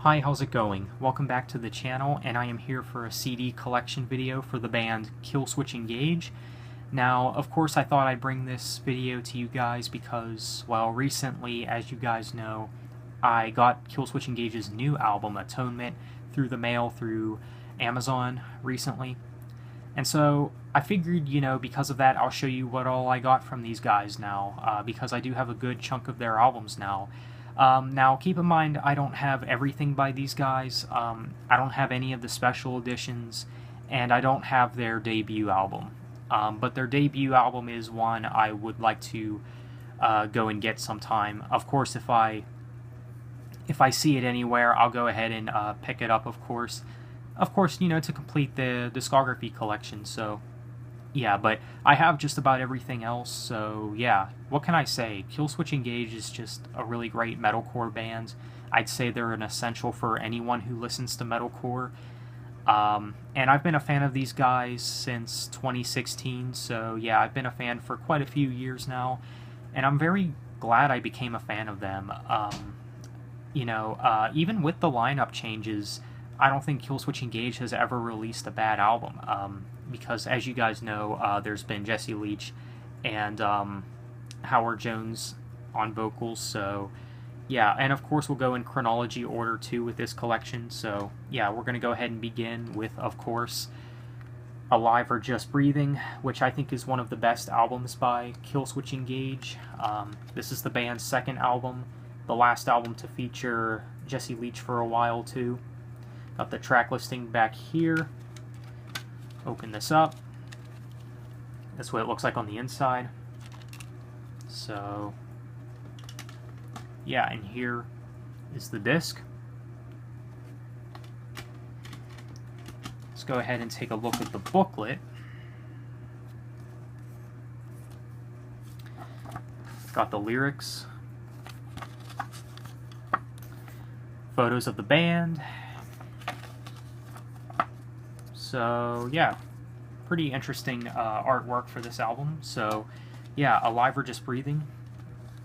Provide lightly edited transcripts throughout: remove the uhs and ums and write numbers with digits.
Hi, how's it going? Welcome back to the channel, and I am here for a CD collection video for the band Killswitch Engage. Now, of course, I thought I'd bring this video to you guys because, well, recently, as you guys know, I got Killswitch Engage's new album, Atonement, through the mail through Amazon recently. And so I figured, because of that, I'll show you what all I got from these guys now, because I do have a good chunk of their albums now. Now, keep in mind, I don't have everything by these guys. I don't have any of the special editions, and I don't have their debut album. But their debut album is one I would like to go and get sometime. Of course, if I see it anywhere, I'll go ahead and pick it up, of course. Of course, to complete the discography collection, so yeah, but I have just about everything else, so yeah, what can I say? Killswitch Engage is just a really great metalcore band. I'd say they're an essential for anyone who listens to metalcore. And I've been a fan of these guys since 2016, so yeah, I've been a fan for quite a few years now, and I'm very glad I became a fan of them. Even with the lineup changes, I don't think Killswitch Engage has ever released a bad album, because as you guys know, there's been Jesse Leach and Howard Jones on vocals, so yeah, and of course we'll go in chronology order too with this collection, so yeah, we're going to go ahead and begin with, of course, Alive or Just Breathing, which I think is one of the best albums by Killswitch Engage. This is the band's second album, the last album to feature Jesse Leach for a while too. Got the track listing back here. Open this up. That's what it looks like on the inside. So, yeah, and here is the disc. Let's go ahead and take a look at the booklet. Got the lyrics, photos of the band. So yeah, pretty interesting artwork for this album. So yeah, Alive or Just Breathing,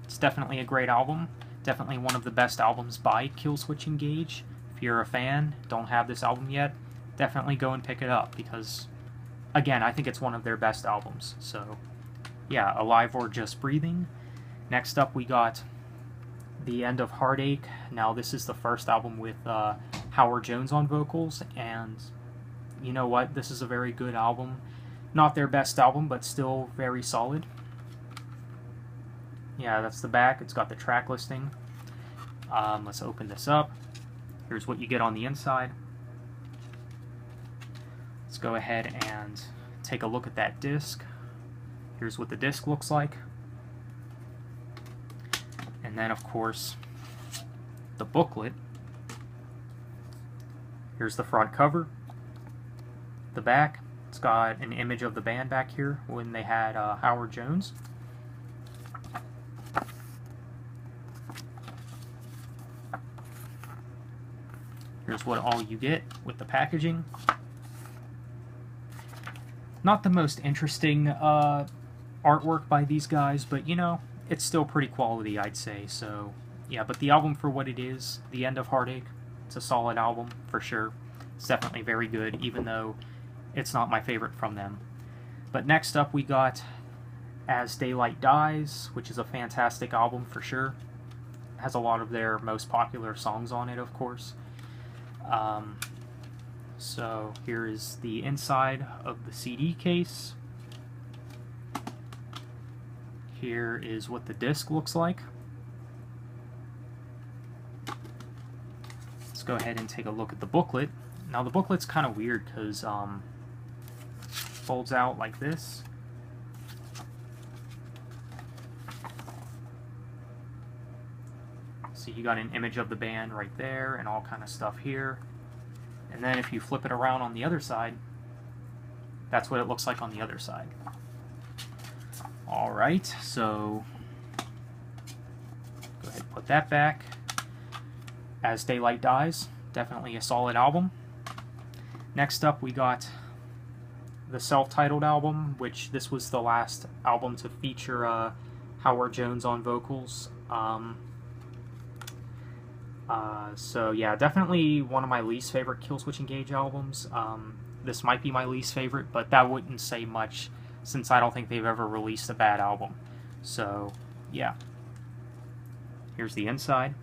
it's definitely a great album. Definitely one of the best albums by Killswitch Engage. If you're a fan, don't have this album yet, definitely go and pick it up because, again, I think it's one of their best albums. So yeah, Alive or Just Breathing. Next up we got The End of Heartache. Now this is the first album with Howard Jones on vocals, and you know what? This is a very good album. Not their best album, but still very solid. Yeah, that's the back. It's got the track listing. Let's open this up. Here's what you get on the inside. Let's go ahead and take a look at that disc. Here's what the disc looks like. And then, of course, the booklet. Here's the front cover. The back, it's got an image of the band back here when they had Howard Jones. Here's what all you get with the packaging. Not the most interesting artwork by these guys, but it's still pretty quality, I'd say. So yeah, but the album for what it is, The End of Heartache, it's a solid album for sure. It's definitely very good, even though it's not my favorite from them. But next up we got As Daylight Dies, which is a fantastic album for sure. It has a lot of their most popular songs on it, of course. So here is the inside of the CD case. Here is what the disc looks like. Let's go ahead and take a look at the booklet. Now the booklet's kind of weird because folds out like this. So you got an image of the band right there and all kind of stuff here. And then if you flip it around on the other side, that's what it looks like on the other side. Alright, so go ahead and put that back. As Daylight Dies, definitely a solid album. Next up we got the self-titled album, which this was the last album to feature Howard Jones on vocals. So yeah, definitely one of my least favorite Killswitch Engage albums. This might be my least favorite, but that wouldn't say much since I don't think they've ever released a bad album. So yeah, here's the inside.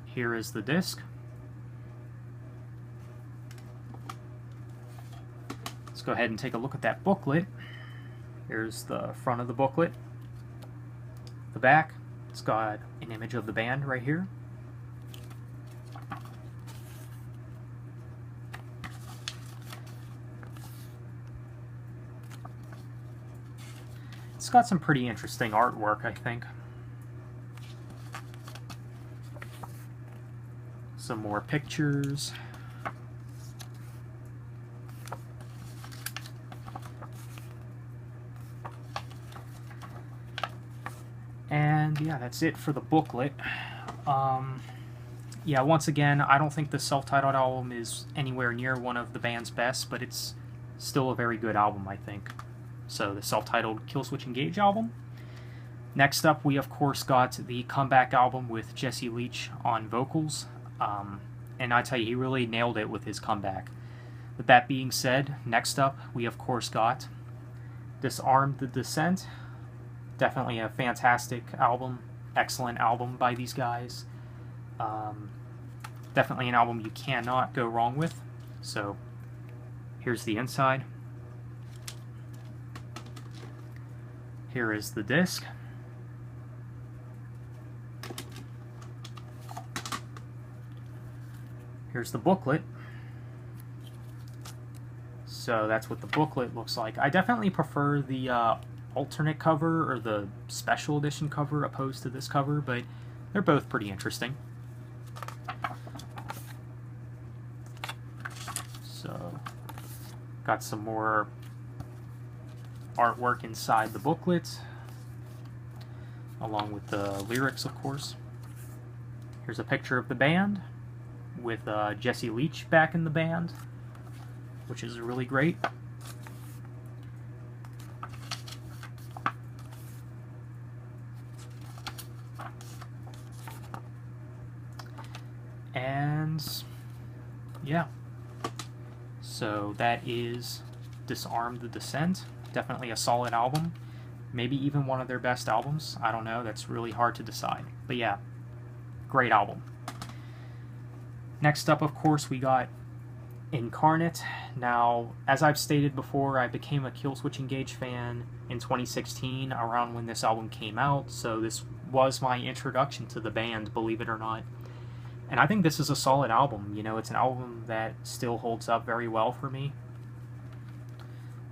Here is the disc. Let's go ahead and take a look at that booklet. Here's the front of the booklet. The back, it's got an image of the band right here. It's got some pretty interesting artwork, I think. Some more pictures. And yeah, that's it for the booklet. Yeah, once again, I don't think the self-titled album is anywhere near one of the band's best, but it's still a very good album, I think. So the self-titled Killswitch Engage album. Next up, we of course got the comeback album with Jesse Leach on vocals. And I tell you, he really nailed it with his comeback. With that being said, next up, we of course got Disarm the Descent. Definitely a fantastic album, excellent album by these guys. Definitely an album you cannot go wrong with. So here's the inside. Here is the disc. Here's the booklet. So that's what the booklet looks like. I definitely prefer the alternate cover or the special edition cover opposed to this cover, but they're both pretty interesting. So got some more artwork inside the booklet, along with the lyrics, of course. Here's a picture of the band with Jesse Leach back in the band, which is really great. And yeah, so that is Disarm the Descent. Definitely a solid album, maybe even one of their best albums. I don't know, that's really hard to decide, but yeah, great album. Next up, of course, we got Incarnate. Now, as I've stated before, I became a Killswitch Engage fan in 2016, around when this album came out, so this was my introduction to the band, believe it or not. And I think this is a solid album. You know, it's an album that still holds up very well for me.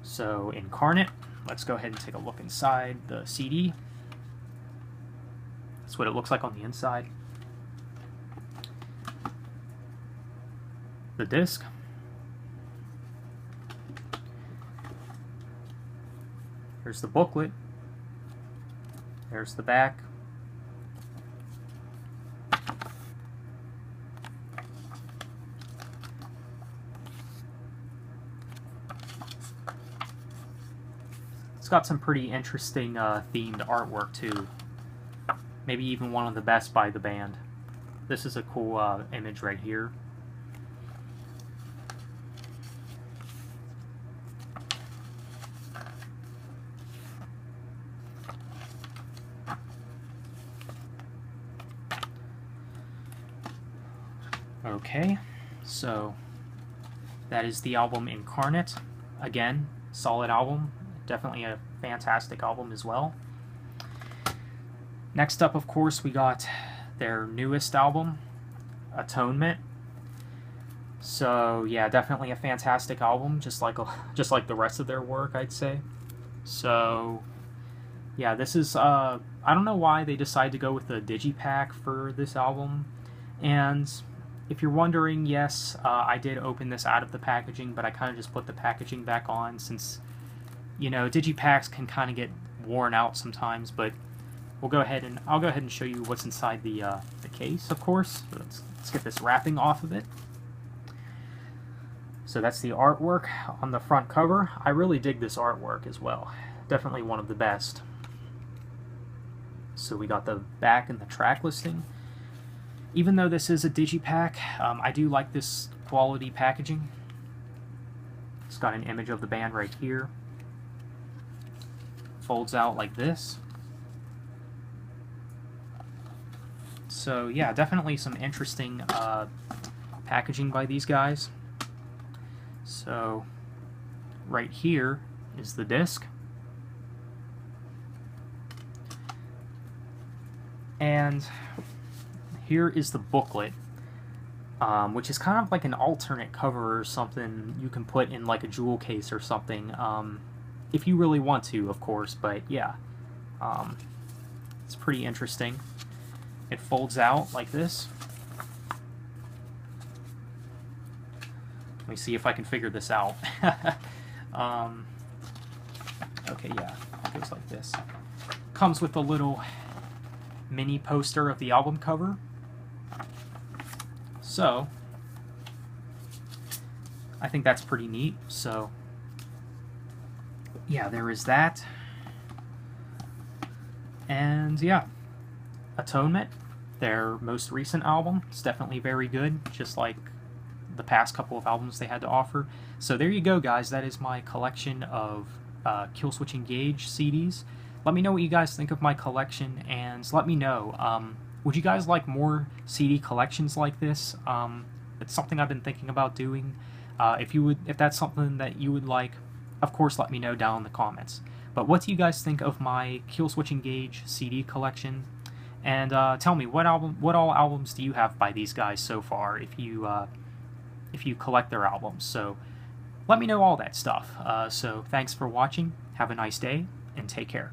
So, Incarnate. Let's go ahead and take a look inside the CD. That's what it looks like on the inside. The disc. Here's the booklet. There's the back. It's got some pretty interesting themed artwork too. Maybe even one of the best by the band. This is a cool image right here. Okay, so that is the album Incarnate. Again, solid album. Definitely a fantastic album as well. Next up, of course, we got their newest album, Atonement. So yeah, definitely a fantastic album, just like the rest of their work, I'd say. So yeah, this is I don't know why they decided to go with the digipack for this album. And if you're wondering, yes, I did open this out of the packaging, but I kind of just put the packaging back on since, you know, digipacks can kind of get worn out sometimes. But I'll go ahead and show you what's inside the case, of course. So let's get this wrapping off of it. So that's the artwork on the front cover. I really dig this artwork as well. Definitely one of the best. So we got the back and the track listing. Even though this is a digipack, I do like this quality packaging. It's got an image of the band right here. Folds out like this. So yeah, definitely some interesting packaging by these guys. So right here is the disc. And here is the booklet, which is kind of like an alternate cover or something you can put in like a jewel case or something, if you really want to, of course, but yeah, it's pretty interesting. It folds out like this. Let me see if I can figure this out. Okay, yeah, it goes like this. Comes with a little mini poster of the album cover. So I think that's pretty neat. So yeah, there is that. And yeah, Atonement, their most recent album. It's definitely very good, just like the past couple of albums they had to offer. So there you go, guys. That is my collection of Killswitch Engage CDs. Let me know what you guys think of my collection, and let me know, would you guys like more CD collections like this? It's something I've been thinking about doing. If that's something that you would like, of course let me know down in the comments. But what do you guys think of my Killswitch Engage CD collection? And tell me, what all albums do you have by these guys so far, if you collect their albums? So let me know all that stuff. So thanks for watching, have a nice day, and take care.